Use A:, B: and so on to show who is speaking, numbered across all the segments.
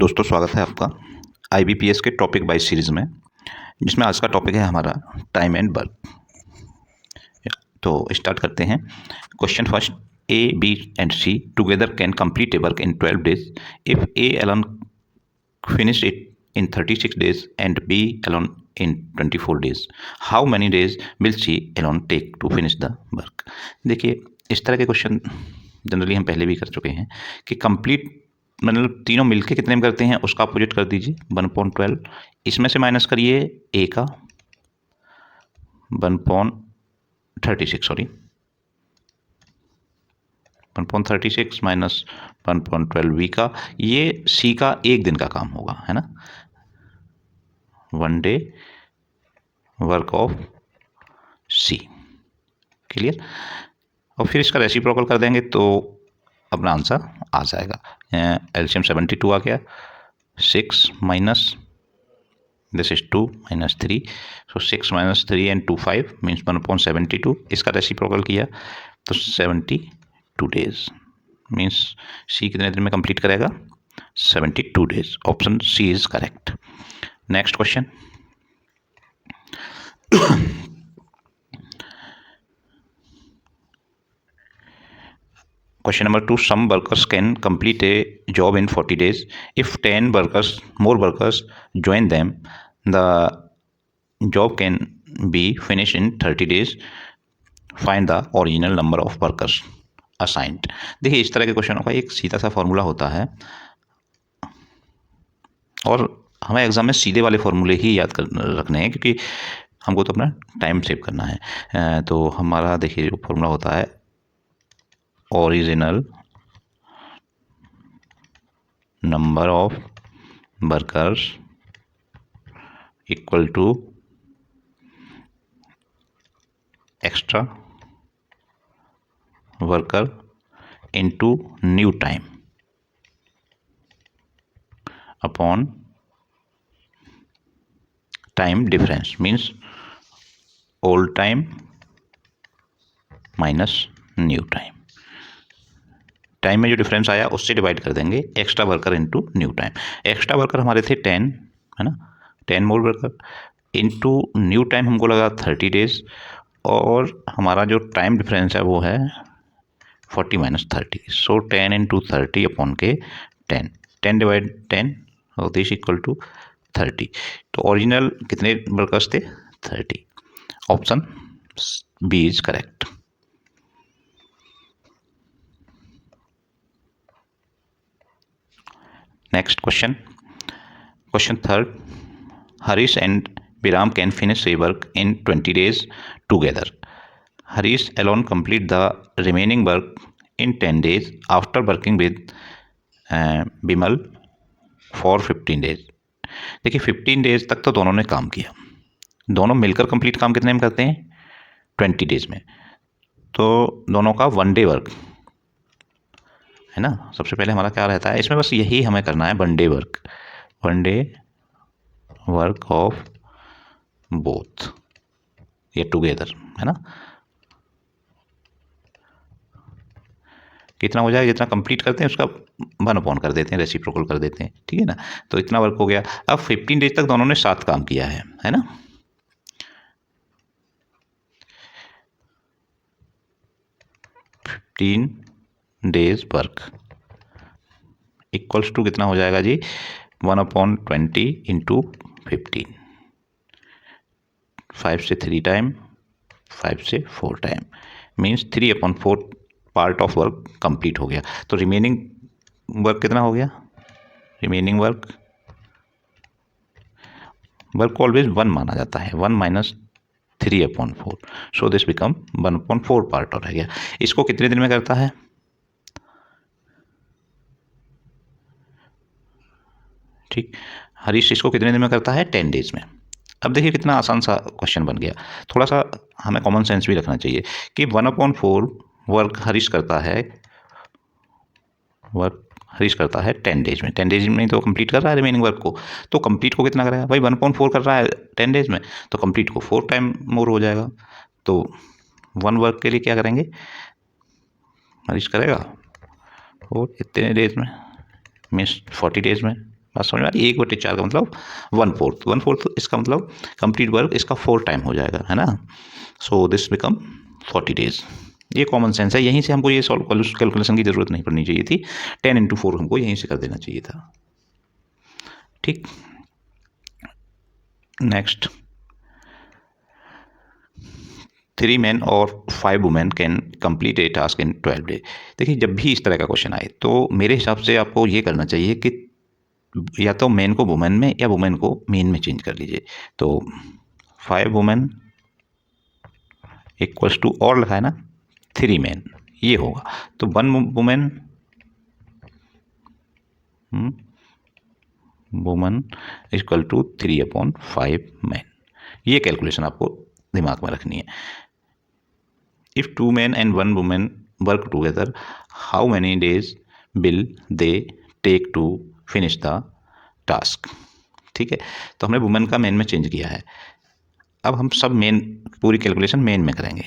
A: दोस्तों स्वागत है आपका IBPS के टॉपिक वाइज सीरीज़ में, जिसमें आज का टॉपिक है हमारा टाइम एंड वर्क। तो स्टार्ट करते हैं। Question first, A, B and C together can complete a work in 12 days if A alone finished it in 36 days and B alone in 24 days. How many days will C alone take to finish the work? देखिए, इस तरह के question generally हम पहले भी कर चुके हैं कि कंप्लीट मतलब तीनों मिलके कितने में करते हैं उसका अपोजिट कर दीजिए 1/12। इसमें से माइनस करिए ए का 1/36 सॉरी 1/36 माइनस 1/12 बी का, ये सी का एक दिन का काम होगा, है ना, 1 day work of C. Clear. और फिर इसका रेसिप्रोकल कर देंगे तो अपना आंसर आ जाएगा। एलसीएम 72 आ गया, 6 minus this is 2 minus 3, so 6 minus 3 and 2 5 means 1/72। इसका रेसिप्रोकल किया तो 72 डेज मीन्स सी कितने दिन में कंप्लीट करेगा, 72 days. Option C is correct. Next question, Question number 2, some workers can complete a job in 40 days. If 10 more workers join them, the job can be finished in 30 days. Find the original number of workers assigned. देखिए, इस तरह के क्वेश्चनों का एक सीधा सा formula होता है और हमें एग्जाम में सीधे वाले फॉर्मूले ही याद रखने हैं, क्योंकि हमको तो अपना टाइम सेव करना है। तो हमारा देखिए जो फॉर्मूला होता है, original number of workers equal to extra worker into new time upon time difference means old time minus new time. Time में जो डिफरेंस आया उससे डिवाइड कर देंगे extra worker into new time. Extra worker हमारे थे 10, है ना, 10 more worker into new time हमको लगा 30 डेज, और हमारा जो टाइम डिफरेंस है वो है 40 माइनस 30, सो 10 इंटू 30 अपॉन के 10 डिवाइड 10 और दिस इक्वल टू 30। तो ओरिजिनल कितने वर्कर्स थे, 30। Option B is correct. Next question. Question third. Harish and Biram can finish their work in 20 days together. Harish alone complete the remaining work in 10 days after working with Bimal for 15 days. देखिए 15 days तक तो दोनों ने काम किया, दोनों मिलकर complete काम कितने में करते हैं, 20 डेज में। तो दोनों का 1 डे वर्क है ना। सबसे पहले हमारा क्या रहता है इसमें, बस यही हमें करना है, 1 डे वर्क ऑफ बोथ, ये टुगेदर, है ना। कितना हो जाएगा, जितना कंप्लीट करते हैं उसका 1/, कर देते हैं, रेसिप्रोकल कर देते हैं, ठीक है ना। तो इतना वर्क हो गया। अब 15 डेज तक दोनों ने साथ काम किया है ना। डेज वर्क इक्वल्स टू कितना हो जाएगा जी, 1/20 इंटू 15, 5 से 3 टाइम, 5 से 4 time means 3/4 part of work complete हो गया। तो रिमेनिंग वर्क कितना हो गया, रिमेनिंग वर्क को ऑलवेज 1 माना जाता है, 1 minus 3/4, so this become 1/4 part और रह गया। इसको कितने दिन में करता है, ठीक, हरीश इसको कितने दिन में करता है, 10 डेज में। अब देखिए कितना आसान सा क्वेश्चन बन गया। थोड़ा सा हमें कॉमन सेंस भी रखना चाहिए कि 1/4 वर्क हरीश करता है 10 डेज में। 10 डेज में तो कंप्लीट कर रहा है रिमेनिंग वर्क को, तो कंप्लीट को कितना करेगा भाई, 1/4 कर रहा है 10 डेज में, तो कंप्लीट को 4 टाइम मोर हो जाएगा। तो 1 वर्क के लिए क्या करेंगे, हरीश करेगा और इतने डेज में मीन्स 40 डेज में बात समझ में आ रही है? 1/4 का मतलब 1/4, 1/4 इसका मतलब कंप्लीट वर्क इसका 4 टाइम हो जाएगा, है ना। So this become 40 days. ये कॉमन सेंस है, यहीं से हमको ये सॉल्व कैलकुलेशन की जरूरत नहीं पड़नी चाहिए थी। 10 × 4 हमको यहीं से कर देना चाहिए था। ठीक, नेक्स्ट, 3 men और 5 women can complete a task in 12 days. देखिए, जब भी इस तरह का क्वेश्चन आए तो मेरे हिसाब से आपको ये करना चाहिए कि या तो मैन को वुमेन में या वुमेन को मेन में चेंज कर लीजिए। तो 5 वुमेन इक्वल्स टू और लिखा है ना 3 मैन, ये होगा। तो 1 women woman equal to 3/5 man. ये कैलकुलेशन आपको दिमाग में रखनी है। If 2 men and 1 woman work together, how many days will they take to finish the task? ठीक है, तो हमने वुमेन का मेन में चेंज किया है। अब हम सब मेन पूरी कैलकुलेशन मेन में करेंगे।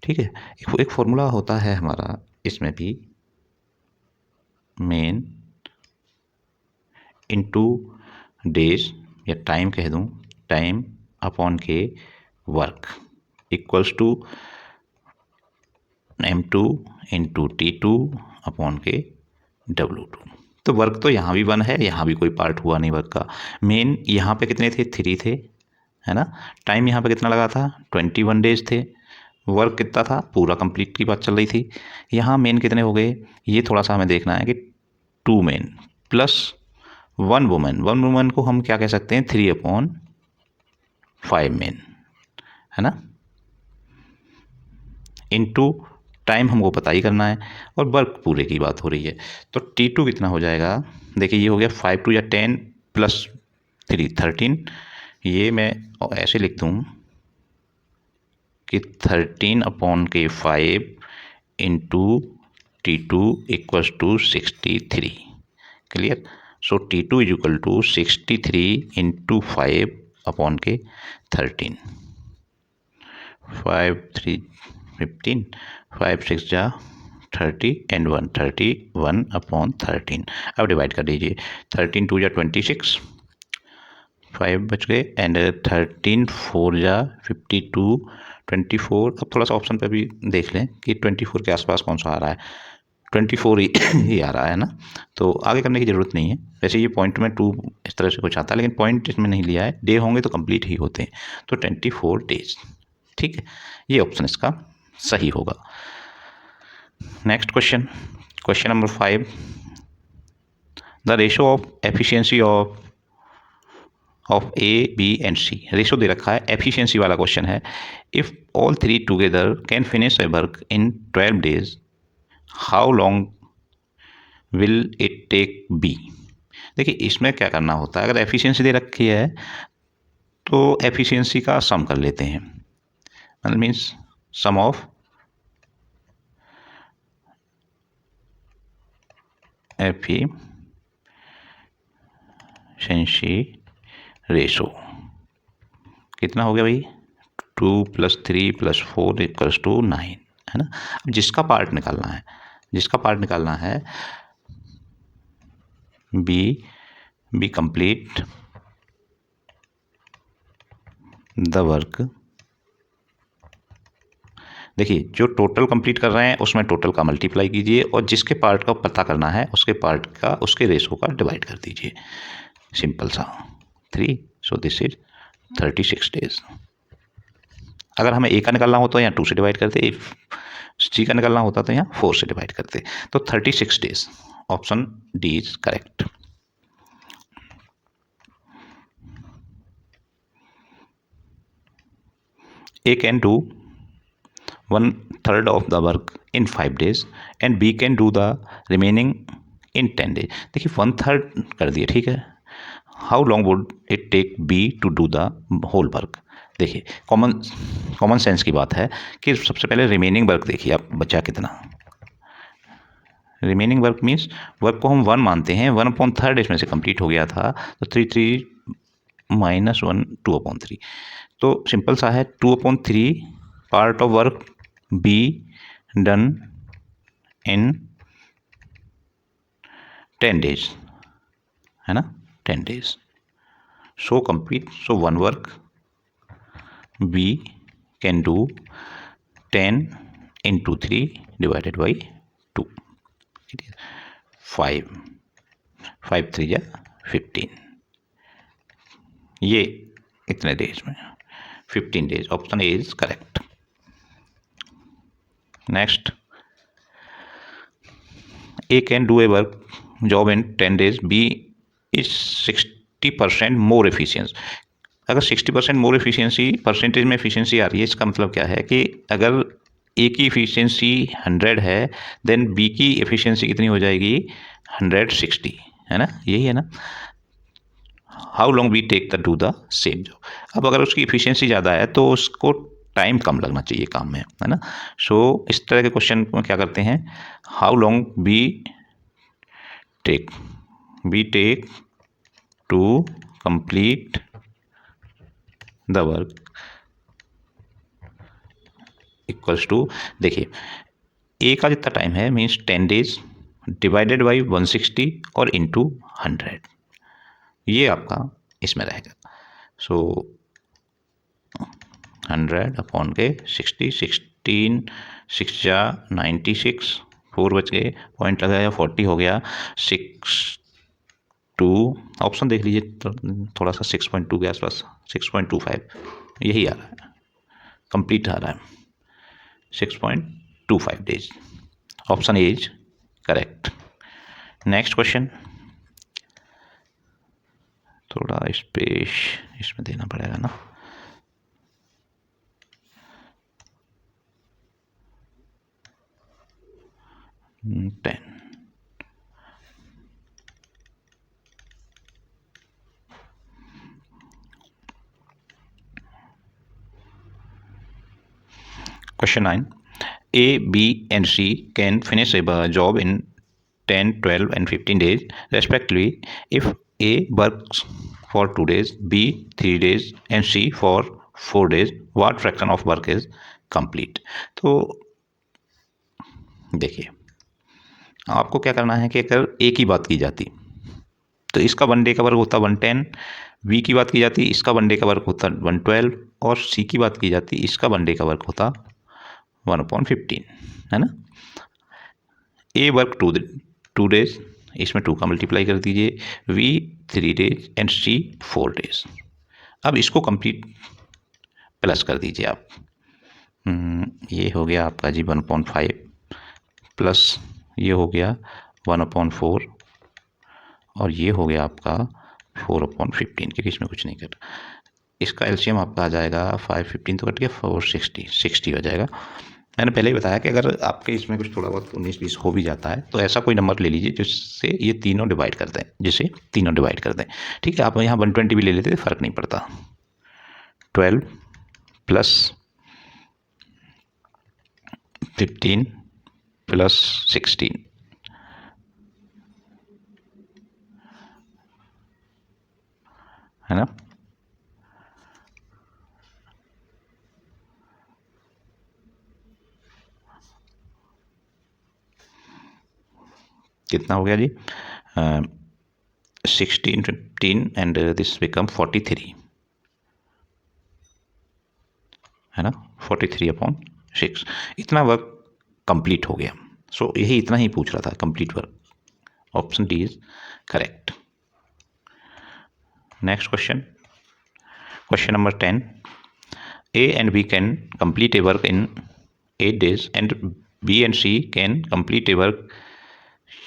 A: ठीक है, एक फॉर्मूला होता है हमारा इसमें भी, मेन इनटू डेज या टाइम कह दूं, टाइम अपॉन के work equals to M2 into T2 upon के W2। तो वर्क तो यहाँ भी 1 है, यहाँ भी कोई पार्ट हुआ नहीं वर्क का। मेन यहाँ पे कितने थे, 3 थे, है ना। टाइम यहाँ पे कितना लगा था, 21 डेज थे। वर्क कितना था, पूरा कंप्लीट की बात चल रही थी। यहाँ मेन कितने हो गए, ये थोड़ा सा हमें देखना है कि 2 मेन प्लस 1 वुमेन। 1 वुमेन को हम क्या कह सकते हैं, 3/5 मेन, है ना। इनटू टाइम हमको पता ही करना है और वर्क पूरे की बात हो रही है। तो T2 कितना हो जाएगा, देखिए ये हो गया 5 2 या 10 प्लस 3 13। ये मैं ऐसे लिख दूँ कि 13/5 into T2 equals to 63। Clear. So T2 is equal to 63 into 5/13। 5 3 15, 5 6 जा 30 एंड 1 31/13। अब डिवाइड कर दीजिए, 13 2 जा 26, 5 बच गए एंड 13 4 जा 52, 24। अब थोड़ा सा ऑप्शन पे भी देख लें कि 24 के आसपास कौन सा आ रहा है, 24 ही आ रहा है ना। तो आगे करने की ज़रूरत नहीं है। वैसे ये पॉइंट में 2 इस तरह से कुछ आता है, लेकिन पॉइंट इसमें नहीं लिया है, डे होंगे तो कंप्लीट ही होते हैं। तो 24 डेज, ठीक है, ये ऑप्शन इसका सही होगा। Next question, question number 5, the ratio of efficiency of A, B and C। Ratio दे रखा है, एफिशिएंसी वाला क्वेश्चन है। If all 3 together can finish a work in 12 days, how long will it take B। देखिए, इसमें क्या करना होता है, अगर एफिशिएंसी दे रखी है तो एफिशिएंसी का सम कर लेते हैं, मतलब means sum of efficiency ratio कितना हो गया भाई, 2 + 3 + 4 इक्वल्स टू 9, है ना। अब जिसका पार्ट निकालना है बी कंप्लीट द वर्क। देखिए, जो टोटल कंप्लीट कर रहे हैं उसमें टोटल का मल्टीप्लाई कीजिए और जिसके पार्ट का पता करना है उसके पार्ट का उसके रेशो का डिवाइड कर दीजिए, सिंपल सा 3। So this is 36 days. अगर हमें ए का निकालना होता तो यहाँ 2 से डिवाइड करते, इफ सी का निकालना होता तो यहाँ 4 से डिवाइड करते। तो 36 days, option D is correct. A can do 1/3 of the work in 5 days and B can do the remaining in 10 days। देखिए, 1/3 कर दिए, ठीक है। How long would it take B to do the whole work. देखिए, common sense की बात है कि सबसे पहले रिमेनिंग वर्क देखिए आप बचा कितना। रिमेनिंग वर्क मीन्स वर्क को हम 1 मानते हैं, 1/3 इसमें से कंप्लीट हो गया था, तो 3 - 1 2/3। तो सिंपल सा है, 2/3 part of work be done in 10 days, है ना, 10 days. So complete. So one work B can do 10 into 3 divided by 2. 5 5 3 या 15. ये इतने डेज में 15 days. Option A is correct. Next, A can do a work job in 10 days. B is 60% more efficiency. अगर 60% मोर efficiency percentage में efficiency आ रही है, इसका मतलब क्या है कि अगर A की एफिशिएंसी 100 है, देन B की एफिशिएंसी कितनी हो जाएगी? 160, है ना, यही है ना. How long we take the do the same job. अब अगर उसकी एफिशिएंसी ज़्यादा है तो उसको टाइम कम लगना चाहिए काम में, है ना. सो इस तरह के क्वेश्चन में क्या करते हैं, how long we take to complete the work equals to, देखिए ए का जितना टाइम है मीन्स 10 days डिवाइडेड बाई 160 और इंटू 100, ये आपका इसमें रहेगा. सो 100 अपॉन के 60, 16 6 या 96, 4 बच गए, पॉइंट लगाया 40 हो गया. 6.2 ऑप्शन देख लीजिए, थोड़ा सा 6.2 के आसपास, 6.25 यही आ रहा है, कंप्लीट आ रहा है. 6.25 days. Option A is correct. Next question, थोड़ा स्पेस इसमें देना पड़ेगा ना. Question 9. A, B, and C can finish a job in 10, 12, and 15 days respectively if A works for 2 days, B 3 days, and C for 4 days. What fraction of work is complete? तो देखिए, आपको क्या करना है कि अगर A की बात की जाती तो इसका 1 डे का वर्क होता 110, B की बात की जाती इसका 1 डे का वर्क होता 112, और C की बात की जाती इसका 1 डे का वर्क होता 1/15, है ना. ए वर्क 2 days, इसमें 2 का मल्टीप्लाई कर दीजिए. V 3 days and C 4 days. अब इसको कंप्लीट प्लस कर दीजिए आप. ये हो गया आपका जी 1/5 प्लस ये हो गया 1/4 और ये हो गया आपका 4/15, क्योंकि इसमें कुछ नहीं कर. इसका एलसीएम आपका आ जाएगा 5 15 तो कट गया 460, 60 हो जाएगा. मैंने पहले ही बताया कि अगर आपके इसमें कुछ थोड़ा बहुत 19-20 हो भी जाता है तो ऐसा कोई नंबर ले लीजिए जिससे ये तीनों डिवाइड कर दें, ठीक है. आप यहाँ 120 भी ले लेते तो फ़र्क नहीं पड़ता. 12 प्लस 15 प्लस 16, है ना. कितना हो गया जी? 16, 15 एंड दिस बिकम 43, है ना. 43/6 इतना वर्क कंप्लीट हो गया. सो यही इतना ही पूछ रहा था, complete work. Option D is correct. Next question, question number 10. A and B can complete a work in 8 days and B and C can complete a work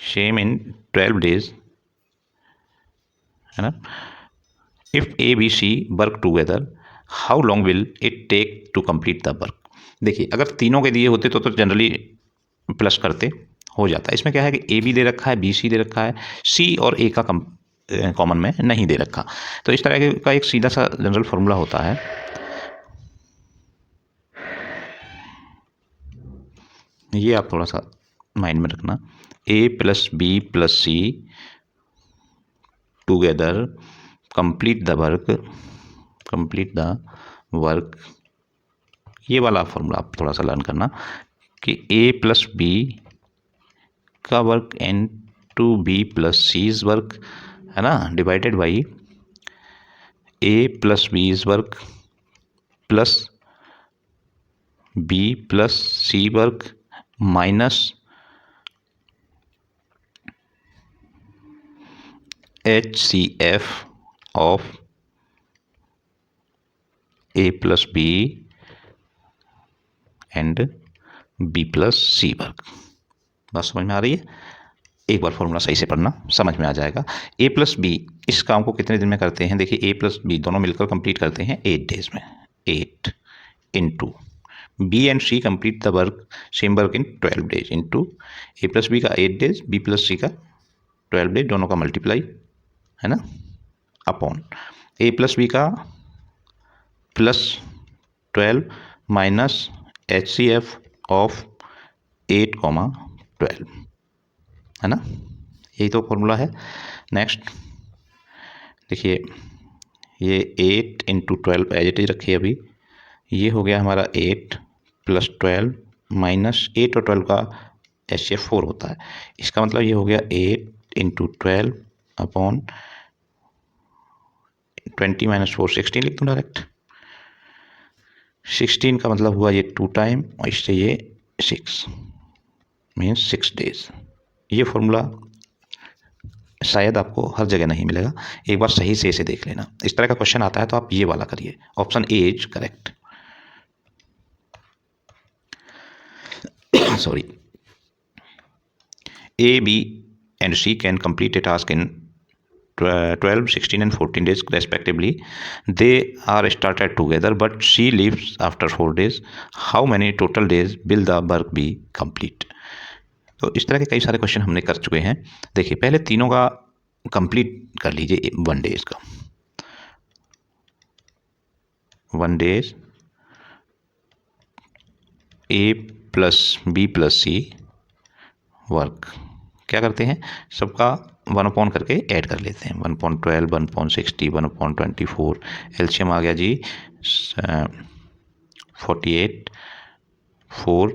A: same in 12 days, है ना. If A, B, C work together, how long will it take to complete the work? देखिए, अगर तीनों के दिए होते तो generally plus करते, हो जाता. इसमें क्या है कि ए बी दे रखा है, बी सी दे रखा है, सी और ए का कॉमन में नहीं दे रखा. तो इस तरह का एक सीधा सा जनरल फॉर्मूला होता है. ये आप थोड़ा सा माइंड में रखना. A plus B plus C together complete the work. ये वाला फॉर्मूला आप थोड़ा सा लर्न करना कि ए प्लस बी का work into B plus C is work, है ना, divided by A plus B is work plus B plus C work minus H C F of A plus B and B plus C work. बात समझ में आ रही है? एक बार formula सही से पढ़ना, समझ में आ जाएगा। ए प्लस बी इस काम को कितने दिन में करते हैं? देखिए ए प्लस बी दोनों मिलकर कंप्लीट करते हैं 8 डेज में। 8 into B and C complete the work same work in 12 days into A plus B का 8 डेज, बी प्लस सी का 12 डेज, दोनों का मल्टीप्लाई, है ना, अपॉन ए प्लस बी का plus 12 minus H C F of 8,12, है ना, यही तो फॉर्मूला है। नेक्स्ट देखिए ये 8 इंटू 12 एज इट इज रखिए अभी, ये हो गया हमारा 8 प्लस 12 माइनस 8 और 12 का एच सी एफ 4 होता है, इसका मतलब ये हो गया 8 इंटू 12 अपॉन 20 माइनस 4 16 लिख दूँ डायरेक्ट। 16 का मतलब हुआ ये 2 टाइम और इससे ये 6 मीन्स 6 डेज। ये फॉर्मूला शायद आपको हर जगह नहीं मिलेगा, एक बार सही से इसे देख लेना। इस तरह का क्वेश्चन आता है तो आप ये वाला करिए, option A is correct. Sorry, A B and C can complete a task in 12, 16 and 14 days respectively. They are started together but she leaves after 4 days. How many total days will the work be complete? तो इस तरह के कई सारे question हमने कर चुके हैं। देखिए पहले तीनों का कंप्लीट कर लीजिए 1 डेज का। 1 डेज ए plus B plus C work क्या करते हैं, सबका 1 करके ऐड कर लेते हैं। 1/12, 1/60, 1/24, एलसीएम आ गया जी 48, 4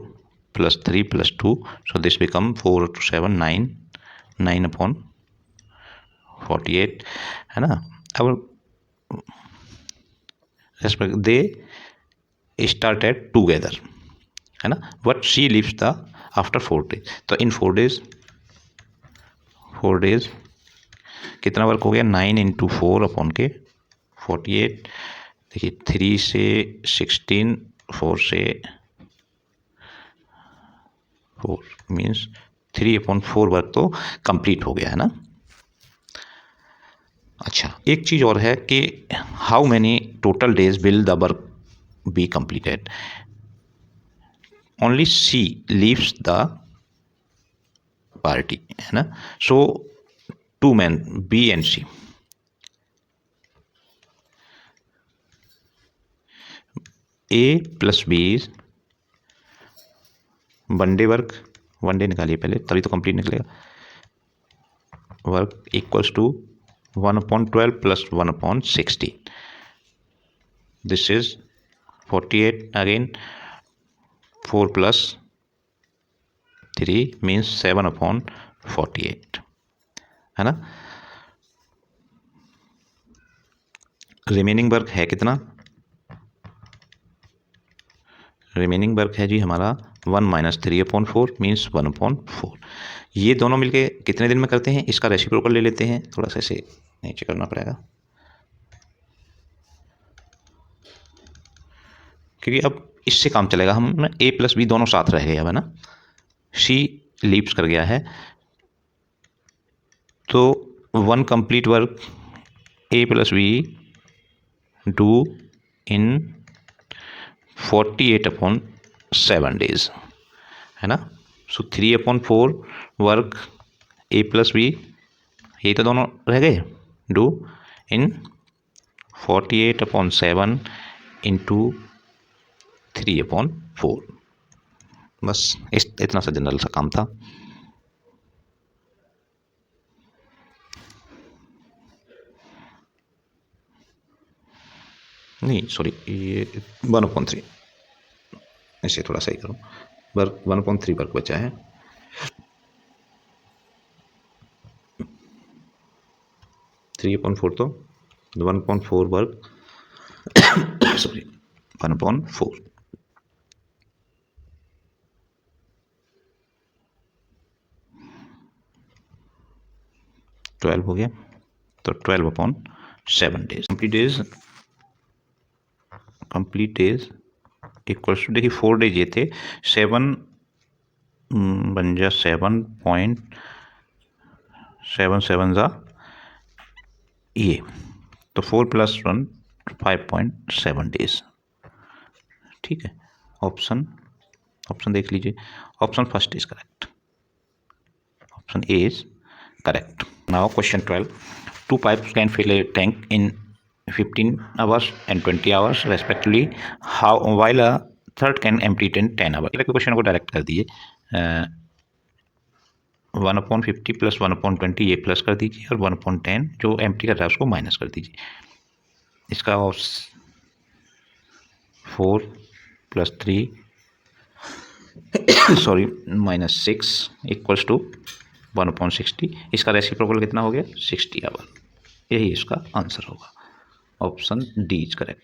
A: plus 3 plus 2, so this become 4 to 7 9, 9/48, है ना। अब दे स्टार्टेड टूगेदर, है ना, but she lives the after 4 days. तो इन 4 डेज कितना वर्क हो गया, 9 इंटू 4 अपॉन के 48। देखिए 3 से 16, 4 से 4 मीन्स 3/4 वर्क तो कंप्लीट हो गया, है ना। अच्छा एक चीज़ और है कि how many total days will the work be completed. Only C leaves the party, है ना, so 2 men B and C. A plus B is 1 day work, 1 day निकालिए पहले तभी तो कंप्लीट निकलेगा। Work equals to 1/12 plus 1/16, this is 48 again, 4 plus 3 means 7/48, है ना। Remaining work है कितना, रिमेनिंग वर्क है जी हमारा 1 - 3/4 मीन्स 1/4। ये दोनों मिलके कितने दिन में करते हैं, इसका रेसिप्रोकल ले लेते हैं, थोड़ा सा इसे नीचे करना पड़ेगा क्योंकि अब इससे काम चलेगा। हम ए प्लस बी दोनों साथ रह गए अब, है ना, सी लीव्स कर गया है तो 1 complete work A plus B do in 48/7 days, है ना। So 3/4 work A plus B, ये तो दोनों रह गए, डू इन 48/7 इंटू 3/4। बस इतना सा जनरल सा काम था। नहीं सॉरी, ये 1/3, इसे थोड़ा सही करूँ, वर्क 1/3 वर्क बचा है। 3/4 तो 1/4 वर्ग सॉरी 1/4 12 हो गया, तो 12/7 days. Complete days equals to, देखिए 4 डेज ये थे, 7 बन जा 7.77 ये, तो 4 + 1 5.7 डेज। ठीक है, ऑप्शन देख लीजिए, option first is correct, option A is correct. Now question 12. Two pipes can fill a tank in 15 hours and 20 hours respectively. How while a third can empty it in 10 hours. Question को direct कर दीजिए, 1/50 + 1/20 ये plus कर दीजिए और 1/10 जो empty कर रहा है उसको माइनस कर दीजिए। इसका 4 + 3 सॉरी -6 इक्वल्स टू 1/60। इसका रेसिप्रोकल कितना हो गया 60 आवर। यही इसका आंसर होगा, ऑप्शन डी इज करेक्ट।